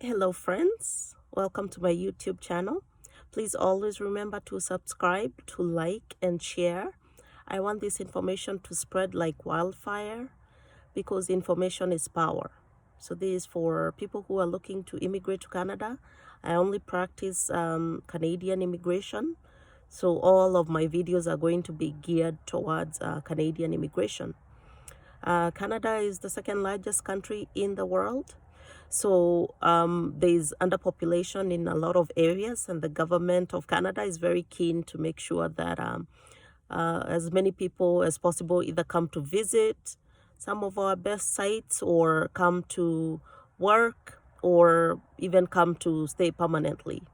Hello friends, welcome to my YouTube channel. Please always remember to subscribe, to like and share. I want this information to spread like wildfire because information is power. So this is for people who are looking to immigrate to Canada. I only practice Canadian immigration. So all of my videos are going to be geared towards Canadian immigration. Canada is the second largest country in the world. So there's underpopulation in a lot of areas, and the government of Canada is very keen to make sure that as many people as possible either come to visit some of our best sites or come to work or even come to stay permanently.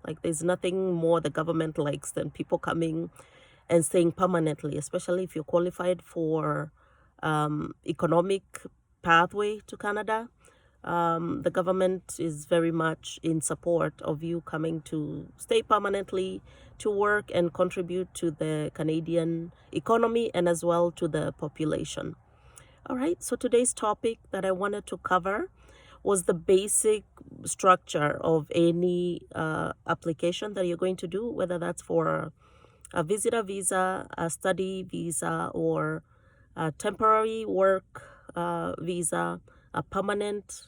Like there's nothing more the government likes than people coming and staying permanently, especially if you're qualified for economic pathway to Canada. The government is very much in support of you coming to stay permanently to work and contribute to the Canadian economy and as well to the population. All right, so today's topic that I wanted to cover was the basic structure of any application that you're going to do, whether that's for a visitor visa, a study visa, or a temporary work visa, a permanent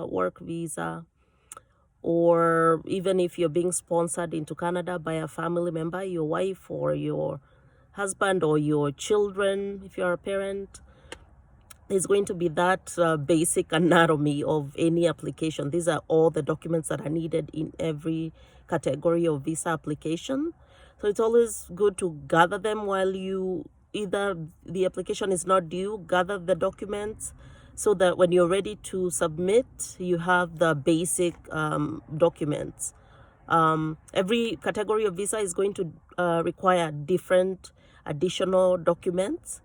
work visa, or even if you're being sponsored into Canada by a family member, your wife or your husband or your children, if you're a parent, there's going to be that basic anatomy of any application. These are all the documents that are needed in every category of visa application. So it's always good to gather them while you either the application is not due, gather the documents so that when you're ready to submit, you have the basic documents. Every category of visa is going to require different additional documents.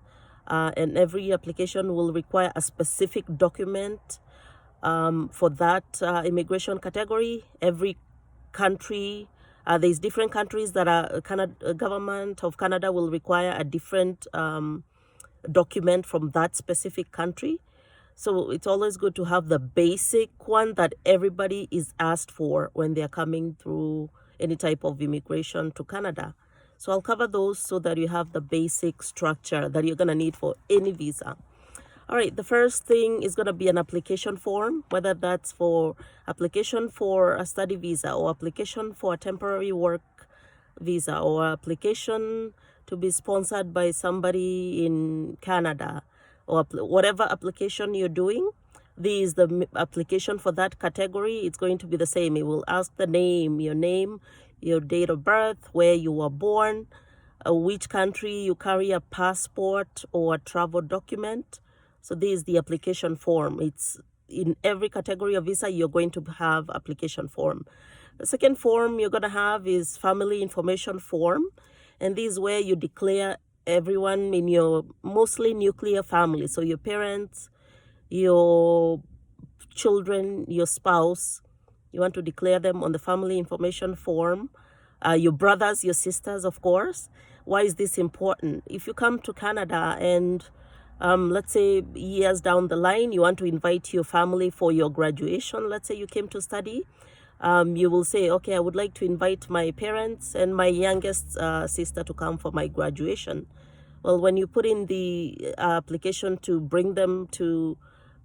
And every application will require a specific document for that immigration category. Every country, there's different countries that are government of Canada will require a different document from that specific country. So it's always good to have the basic one that everybody is asked for when they're coming through any type of immigration to Canada. So I'll cover those so that you have the basic structure that you're going to need for any visa. All right, the first thing is going to be an application form, whether that's for application for a study visa or application for a temporary work visa or application to be sponsored by somebody in Canada or whatever application you're doing. This is the application for that category. It's going to be the same. It will ask the name, your date of birth, where you were born, which country you carry a passport or a travel document. So this is the application form. It's in every category of visa, you're going to have application form. The second form you're going to have is family information form. And this is where you declare everyone in your mostly nuclear family. So your parents, your children, your spouse, you want to declare them on the family information form. Your brothers, your sisters, of course. Why is this important? If you come to Canada and let's say years down the line, you want to invite your family for your graduation. Let's say you came to study. You will say, okay, I would like to invite my parents and my youngest sister to come for my graduation. Well, when you put in the application to bring them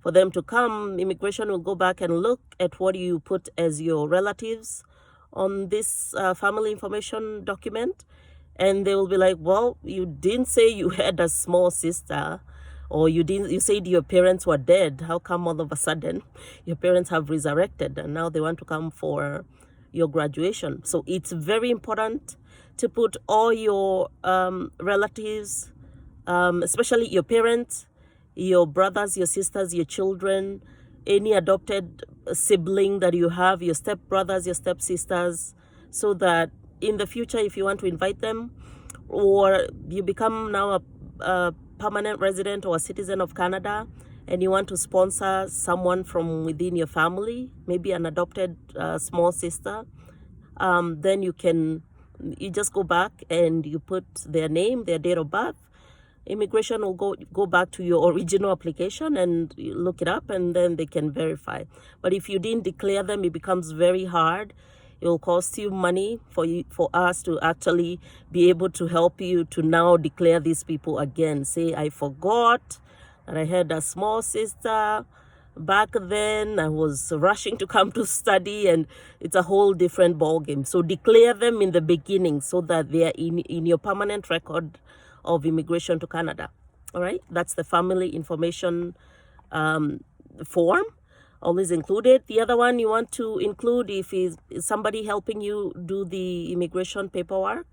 for them to come, immigration will go back and look at what you put as your relatives on this family information document. And they will be like, well, you didn't say you had a small sister, or you said your parents were dead. How come all of a sudden your parents have resurrected and now they want to come for your graduation? So it's very important to put all your relatives, especially your parents, your brothers, your sisters, your children, any adopted sibling that you have, your stepbrothers, your stepsisters, so that in the future, if you want to invite them, or you become now a permanent resident or a citizen of Canada, and you want to sponsor someone from within your family, maybe an adopted small sister, then you just go back and you put their name, their date of birth, immigration will go back to your original application and you look it up, and then they can verify. But if you didn't declare them, it becomes very hard. It will cost you money for us to actually be able to help you to now declare these people again. Say, I forgot that I had a small sister back then, I was rushing to come to study, and it's a whole different ballgame. So declare them in the beginning so that they are in your permanent record of immigration to Canada. All right, that's the family information form, always included. The other one you want to include, if is somebody helping you do the immigration paperwork,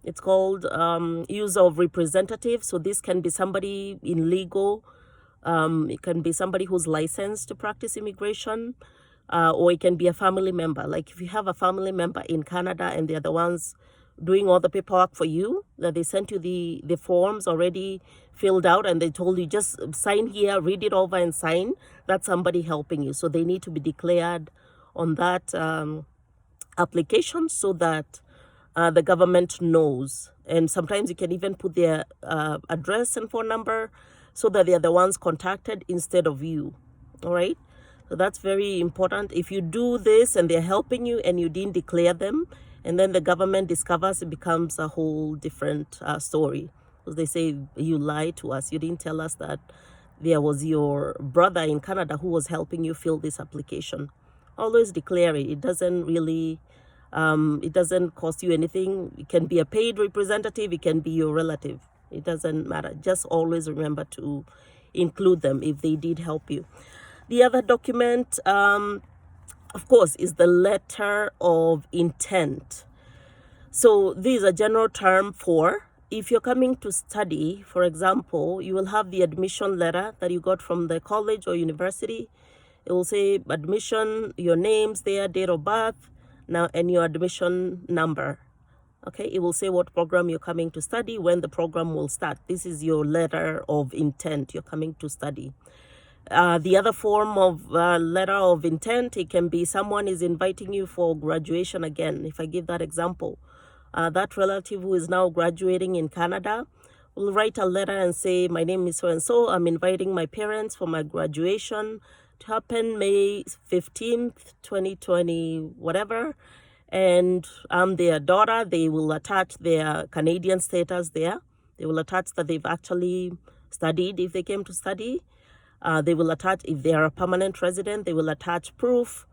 it's called use of representative. So this can be somebody in legal, it can be somebody who's licensed to practice immigration, or it can be a family member. Like if you have a family member in Canada and they're the ones doing all the paperwork for you, that they sent you the forms already filled out and they told you just sign here, read it over and sign, that's somebody helping you. So they need to be declared on that application so that the government knows. And sometimes you can even put their address and phone number so that they're the ones contacted instead of you. All right, so that's very important. If you do this and they're helping you and you didn't declare them, and then the government discovers, it becomes a whole different story. Because they say, you lied to us, you didn't tell us that there was your brother in Canada who was helping you fill this application. Always declare it. It doesn't really it doesn't cost you anything. It can be a paid representative, it can be your relative, it doesn't matter. Just always remember to include them if they did help you. The other document, of course, is the letter of intent. So this is a general term for if you're coming to study. For example, you will have the admission letter that you got from the college or university. It will say admission, your names there, date of birth, now, and your admission number. Okay, it will say what program you're coming to study, when the program will start. This is your letter of intent, you're coming to study. The other form of letter of intent, it can be someone is inviting you for graduation again. If I give that example, that relative who is now graduating in Canada will write a letter and say, my name is so-and-so, I'm inviting my parents for my graduation to happen May 15th, 2020, whatever. And I'm their daughter. They will attach their Canadian status there. They will attach that they've actually studied if they came to study. They will attach, if they are a permanent resident, they will attach proof.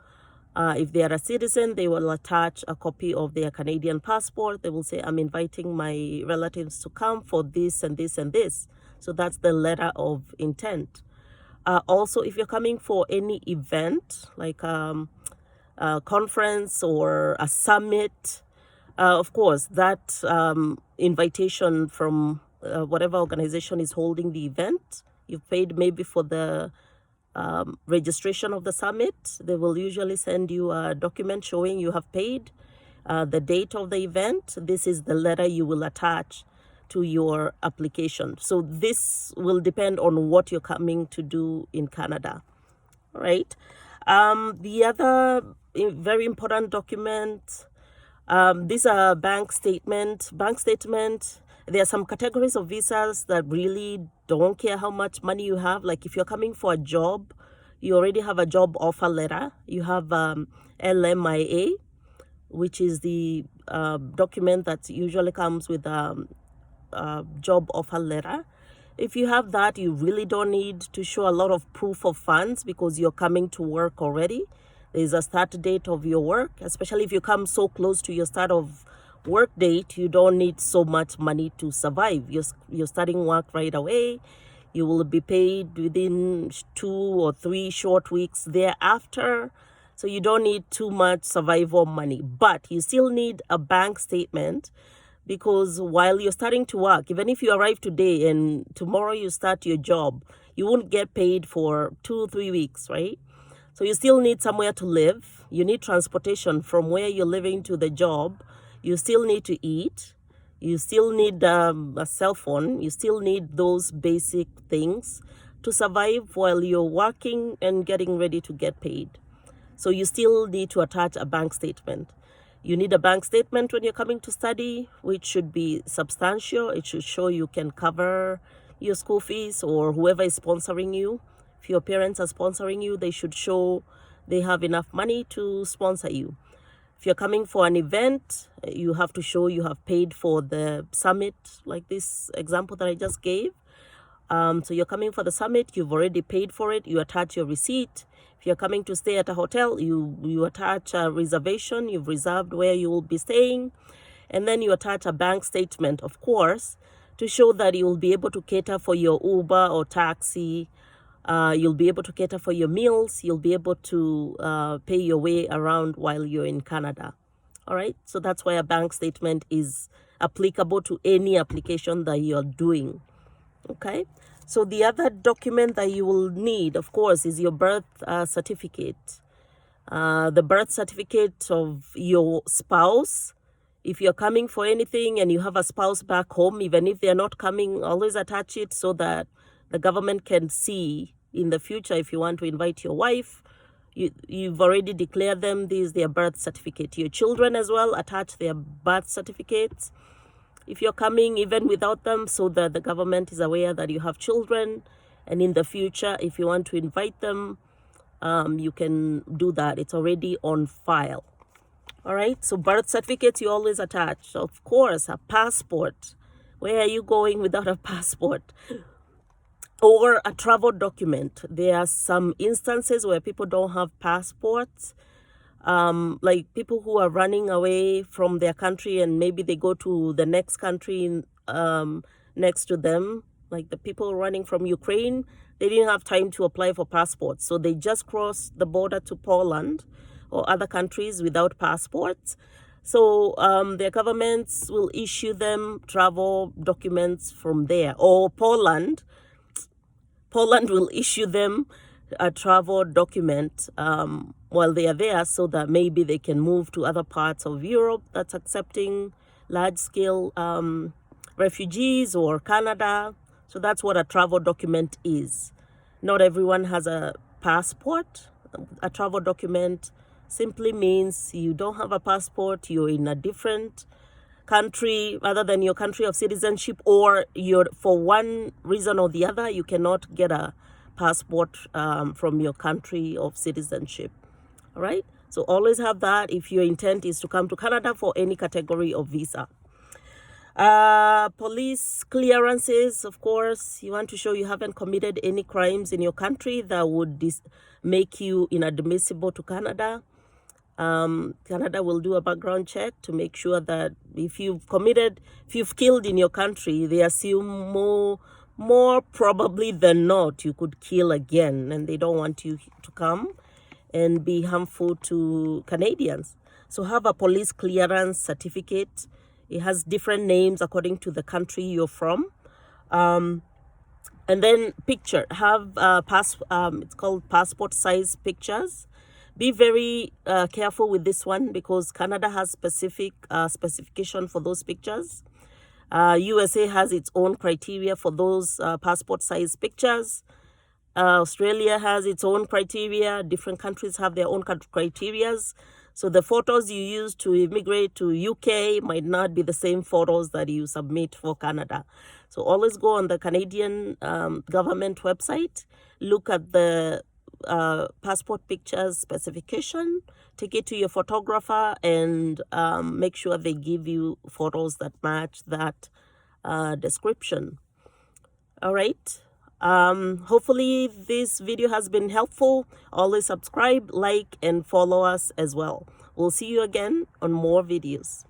If they are a citizen, they will attach a copy of their Canadian passport. They will say, I'm inviting my relatives to come for this and this and this. So that's the letter of intent. Also, if you're coming for any event, like a conference or a summit, of course, that invitation from whatever organization is holding the event, you've paid maybe for the registration of the summit. They will usually send you a document showing you have paid, the date of the event. This is the letter you will attach to your application. So this will depend on what you're coming to do in Canada. All right. The other very important document, these are bank statement. There are some categories of visas that really don't care how much money you have. Like if you're coming for a job, you already have a job offer letter. You have LMIA, which is the document that usually comes with job offer letter. If you have that, you really don't need to show a lot of proof of funds because you're coming to work already. There's a start date of your work, especially if you come so close to your start of work date. You don't need so much money to survive. You're starting work right away. You will be paid within 2 or 3 short weeks thereafter. So you don't need too much survival money, but you still need a bank statement. Because while you're starting to work, even if you arrive today and tomorrow you start your job, you won't get paid for 2-3 weeks, right? So you still need somewhere to live. You need transportation from where you're living to the job. You still need to eat. You still need a cell phone. You still need those basic things to survive while you're working and getting ready to get paid. So you still need to attach a bank statement. You need a bank statement when you're coming to study, which should be substantial. It should show you can cover your school fees, or whoever is sponsoring you. If your parents are sponsoring you, they should show they have enough money to sponsor you. If you're coming for an event, you have to show you have paid for the summit, like this example that I just gave. So you're coming for the summit, you've already paid for it, you attach your receipt. If you're coming to stay at a hotel, you attach a reservation, you've reserved where you will be staying, and then you attach a bank statement, of course, to show that you will be able to cater for your Uber or taxi. You'll be able to cater for your meals. You'll be able to pay your way around while you're in Canada. All right, so that's why a bank statement is applicable to any application that you're doing. Okay, so the other document that you will need, of course, is your birth certificate. The birth certificate of your spouse. If you're coming for anything and you have a spouse back home, even if they're not coming, always attach it so that the government can see in the future. If you want to invite your wife, you've already declared them, this is their birth certificate. Your children as well, attach their birth certificates if you're coming even without them, so that the government is aware that you have children, and in the future, if you want to invite them, you can do that. It's already on file. All right, so birth certificates you always attach. Of course, a passport. Where are you going without a passport? Or a travel document. There are some instances where people don't have passports, like people who are running away from their country and maybe they go to the next country next to them, like the people running from Ukraine. They didn't have time to apply for passports, so they just crossed the border to Poland or other countries without passports. So their governments will issue them travel documents from there, or Poland will issue them a travel document while they are there, so that maybe they can move to other parts of Europe that's accepting large-scale refugees, or Canada. So that's what a travel document is. Not everyone has a passport. A travel document simply means you don't have a passport, you're in a different country other than your country of citizenship, or you're, for one reason or the other, you cannot get a passport from your country of citizenship. All right, so always have that if your intent is to come to Canada for any category of visa. Police clearances, of course, you want to show you haven't committed any crimes in your country that would make you inadmissible to Canada. Canada will do a background check to make sure that if you've killed in your country, they assume more probably than not you could kill again, and they don't want you to come and be harmful to Canadians. So have a police clearance certificate. It has different names according to the country you're from. And then picture, have it's called passport size pictures. Be very careful with this one, because Canada has specific specification for those pictures. USA has its own criteria for those passport size pictures. Australia has its own criteria. Different countries have their own criterias. So the photos you use to immigrate to UK might not be the same photos that you submit for Canada. So always go on the Canadian government website, look at the passport pictures specification, take it to your photographer, and make sure they give you photos that match that description. All right. Hopefully this video has been helpful. Always subscribe, like, and follow us as well. We'll see you again on more videos.